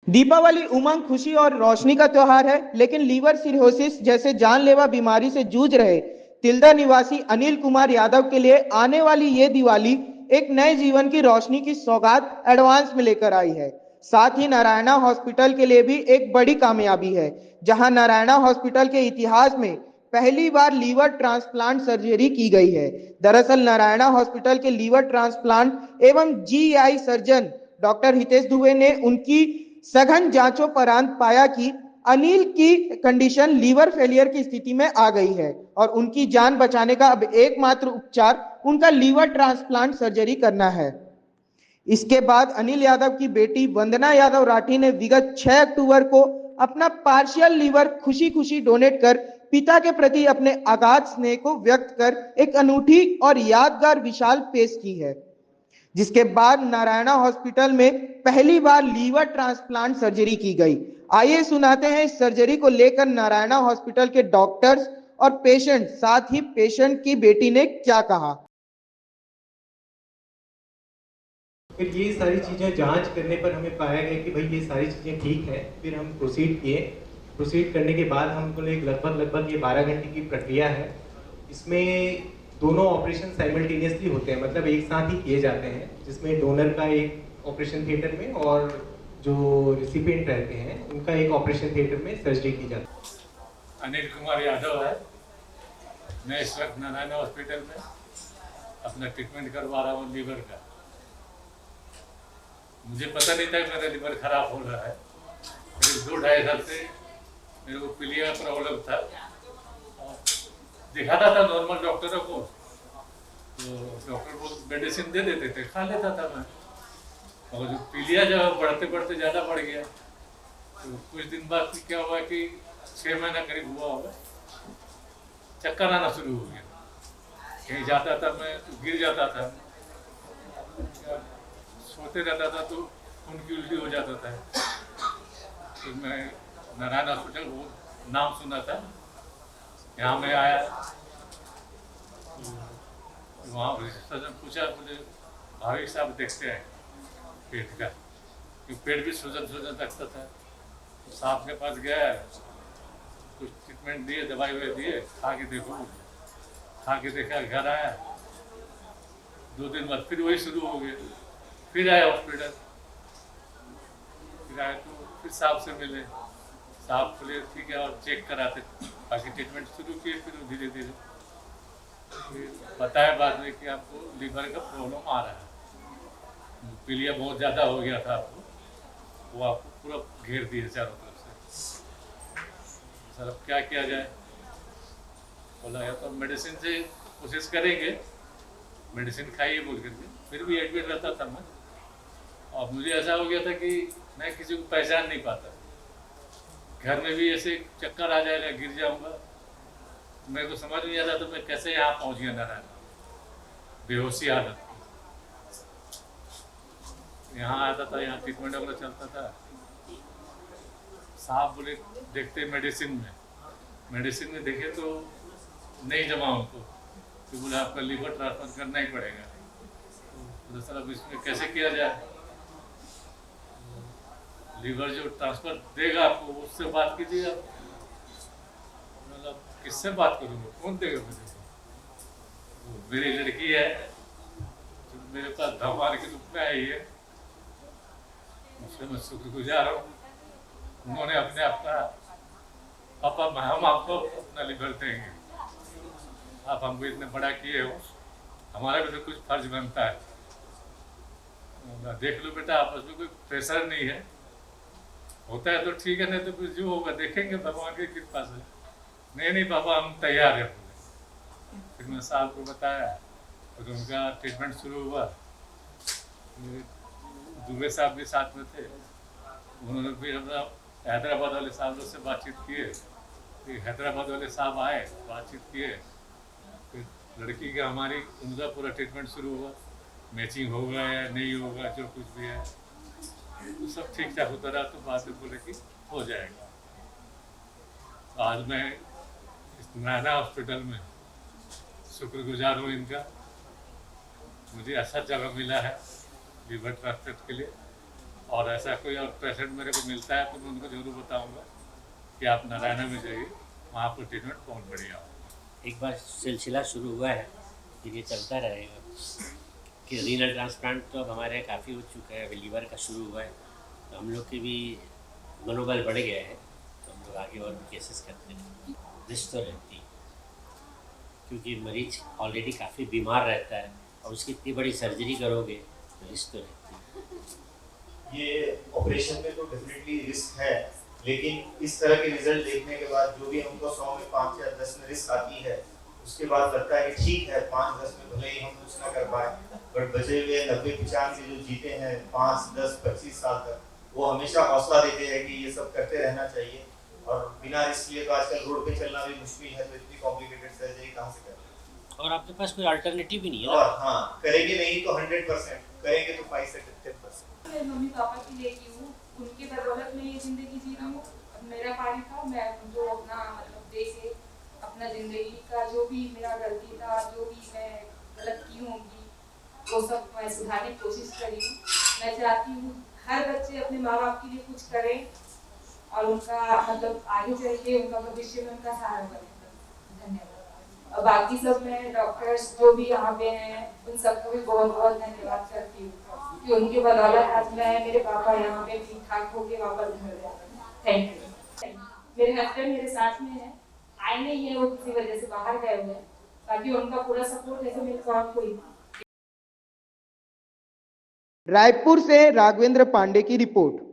दीपावली उमंग, खुशी और रोशनी का त्योहार है, लेकिन लीवर सिरोसिस जैसे जानलेवा बीमारी से जूझ रहे तिल्दा निवासी अनिल कुमार यादव के लिए आने वाली ये दिवाली एक नए जीवन की रोशनी की सौगात एडवांस में लेकर आई है। साथ ही नारायणा हॉस्पिटल के लिए भी एक बड़ी कामयाबी है, जहां नारायणा हॉस्पिटल के इतिहास में पहली बार लीवर ट्रांसप्लांट सर्जरी की गई है। दरअसल नारायणा हॉस्पिटल के लीवर ट्रांसप्लांट एवं GI surgeon doctor Hitesh Dubey ने उनकी सघन जांचों परांत पाया कि अनिल की कंडीशन लीवर फेलियर की स्थिति में आ गई है और उनकी जान बचाने का अब एकमात्र उपचार उनका लीवर ट्रांसप्लांट सर्जरी करना है। इसके बाद अनिल यादव की बेटी वंदना यादव राठी ने विगत 6 अक्टूबर को अपना पार्शियल लीवर खुशी खुशी डोनेट कर पिता के प्रति अपने अगाध स्नेह को व्यक्त कर एक अनूठी और यादगार विशाल पेश की है, जिसके बाद नारायणा हॉस्पिटल में पहली बार लीवर ट्रांसप्लांट सर्जरी की गई। आइए सुनाते हैं इस सर्जरी को लेकर नारायणा हॉस्पिटल के डॉक्टर्स और पेशेंट, साथ ही पेशेंट की बेटी ने क्या कहा। फिर ये सारी चीज़ें जांच करने पर हमें पाया गया कि भाई ये सारी चीज़ें ठीक है। फिर हम प्रोसीड किए। प्रोसीड करने के बाद हमको एक लगभग ये 12 घंटे की प्रक्रिया है। इसमें दोनों ऑपरेशन साइमल्टेनियसली होते हैं, मतलब एक साथ ही किए जाते हैं, जिसमें डोनर का एक ऑपरेशन थिएटर में और जो रिसिपिएंट रहते हैं उनका एक ऑपरेशन थिएटर में सर्जरी की जाती है। अनिल कुमार यादव है। मैं इस वक्त नारायण हॉस्पिटल में अपना ट्रीटमेंट करवा रहा हूँ लीवर का। मुझे पता नहीं था कि मेरा लीवर खराब हो रहा है। करीब 2-2.5 साल से मेरे को पीलिया प्रॉब्लम था। दिखाता था नॉर्मल डॉक्टरों को, तो डॉक्टर को मेडिसिन दे देते थे, खा लेता था मैं। और जो पीलिया जब बढ़ते बढ़ते ज़्यादा बढ़ गया, तो कुछ दिन बाद क्या हुआ कि 6 महीना करीब हुआ होगा, चक्कर आना शुरू हो गया। कहीं जाता था मैं तो गिर जाता था, सोते रहता था तो खून की उल्टी हो जाता था। तो मैं नारायण हॉस्पिटल वो नाम सुना था, यहाँ मैं आया तो वहाँ रिसेप्शन पूछा, मुझे भाविक साहब देखते हैं पेट का, क्योंकि पेट भी सूजन लगता था। तो साहब के पास गया, कुछ ट्रीटमेंट दिए, दवाई ववाई दिए, खा के देखो। खा के देखा, घर आया, 2 दिन बाद फिर वही शुरू हो गया। फिर आए हॉस्पिटल, फिर आए तो फिर साहब से मिले। साहब बोले ठीक है और चेक कराते, बाकी ट्रीटमेंट शुरू किए। फिर धीरे धीरे फिर बताया बाद में कि आपको लीवर का प्रॉब्लम आ रहा है, पीलिया बहुत ज़्यादा हो गया था आपको, वो आपको पूरा घेर दिए चारों तरफ से। सर अब क्या किया जाए? बोला या तो मेडिसिन से कोशिश करेंगे, मेडिसिन खाइए बोल करके। फिर भी एडमिट रहता था मैं, और मुझे ऐसा हो गया था कि मैं किसी को पहचान नहीं पाता। घर में भी ऐसे चक्कर आ जाएगा, गिर जाऊंगा, मेरे को समझ नहीं आता तो मैं कैसे यहाँ पहुँच गया नारायण, बेहोशी हालत। यहाँ आता था, यहाँ ट्रीटमेंट वगैरह चलता था। साहब बोले देखते मेडिसिन में देखे तो नहीं जमा उनको, तो बोले आपका लीवर ट्रांसफर करना ही पड़ेगा। तो सर अब इसमें कैसे किया जाए? लीवर जो ट्रांसफर देगा आपको, उससे बात कीजिए आप। मतलब किससे बात करूँगा, कौन देगा मुझे? तो मेरी लड़की है जो मेरे पास भगवान के रूप में आई है, उससे मैं शुक्रगुजार हूँ। उन्होंने अपने आपका पापा हम आपको अपना लीवर देंगे, आप हमको इतने बड़ा किए हो, हमारा भी तो कुछ फर्ज बनता है। देख लो बेटा, आपस में कोई प्रेशर नहीं है, होता है तो ठीक है, नहीं तो फिर जो होगा देखेंगे भगवान की कृपा से। नहीं पापा हम तैयार हैं। फिर मैं साहब को बताया, फिर उनका ट्रीटमेंट शुरू हुआ। दुबे साहब भी साथ में थे, उन्होंने फिर अपना हैदराबाद वाले साहब से बातचीत किए। फिर हैदराबाद वाले साहब आए, बातचीत किए। फिर लड़की का हमारी उनका पूरा ट्रीटमेंट शुरू हुआ। मैचिंग होगा या नहीं होगा, जो कुछ भी है तो सब ठीक ठाक होता रहा। तो बाद में बोले कि हो जाएगा। तो आज मैं इस नारायणा हॉस्पिटल में शुक्रगुजार हूँ इनका, मुझे अच्छा जगह मिला है लीवर ट्रांसप्लांट के लिए। और ऐसा कोई और पेशेंट मेरे को मिलता है तो मैं उनको जरूर बताऊंगा कि आप नारायणा में जाइए, वहाँ पर ट्रीटमेंट बहुत बढ़िया हो। एक बार सिलसिला शुरू हुआ है, फिर ये चलता रहेगा कि रीनल ट्रांसप्लांट तो अब हमारे यहाँ काफ़ी हो चुका है, अभी लीवर का शुरू हुआ है, तो हम लोग के भी मनोबल बढ़ गया है, तो हम लोग आगे और भी केसेस करते हैं। रिस्क तो रहती है क्योंकि मरीज ऑलरेडी काफ़ी बीमार रहता है और उसकी इतनी बड़ी सर्जरी करोगे तो रिस्क तो रहती है। ये ऑपरेशन में तो डेफिनेटली रिस्क है, लेकिन इस तरह के रिजल्ट देखने के बाद जो भी हमको 100 में 5 या 10 में रिस्क आती है, उसके बाद लगता है कि ठीक है 5-10 में भले ही हम कुछ ना कर पाए, बट बचे हुए 90-95 जो जीते हैं 5-10-25 साल तक, वो हमेशा हौसला देते हैं कि ये सब करते रहना चाहिए। और बिना रिस्क लिए तो आजकल रोड पे चलना भी मुश्किल है, तो इतनी कॉम्प्लिकेटेड सर्जरी कहाँ से करें। और आपके पास कोई अल्टरनेटिव भी नहीं है। और हाँ, करेंगे नहीं तो 100%, करेंगे तो 5 से 10%। मैं मम्मी पापा की लेके हूँ, उनके बदौलत में ये जिंदगी जी रही हूँ। मेरा पानी था, मैं जो अपना मतलब दे के अपना जिंदगी का जो भी मेरा गलती था, जो भी मैं गलत की होंगी, वो सब मैं सुधारने की कोशिश करी हूँ। मैं चाहती हूँ हर बच्चे अपने माँ बाप के लिए कुछ करें और उनका मतलब आगे चल के उनका भविष्य में उनका सहारा बने। धन्यवाद। और बाकी सब मैं डॉक्टर्स जो भी यहाँ पे हैं उन सबको भी बहुत बहुत धन्यवाद करती हूँ कि उनके बदौलत आज मैं मेरे पापा यहाँ पे ठीक ठाक होके वापस घर गए। Thank you. मेरे हस्बैंड मेरे साथ में है, आए नहीं है, वो किसी वजह से बाहर गए हुए हैं, बाकी उनका पूरा सपोर्ट है तो मेरे को और कोई। रायपुर से राघवेंद्र पांडे की रिपोर्ट।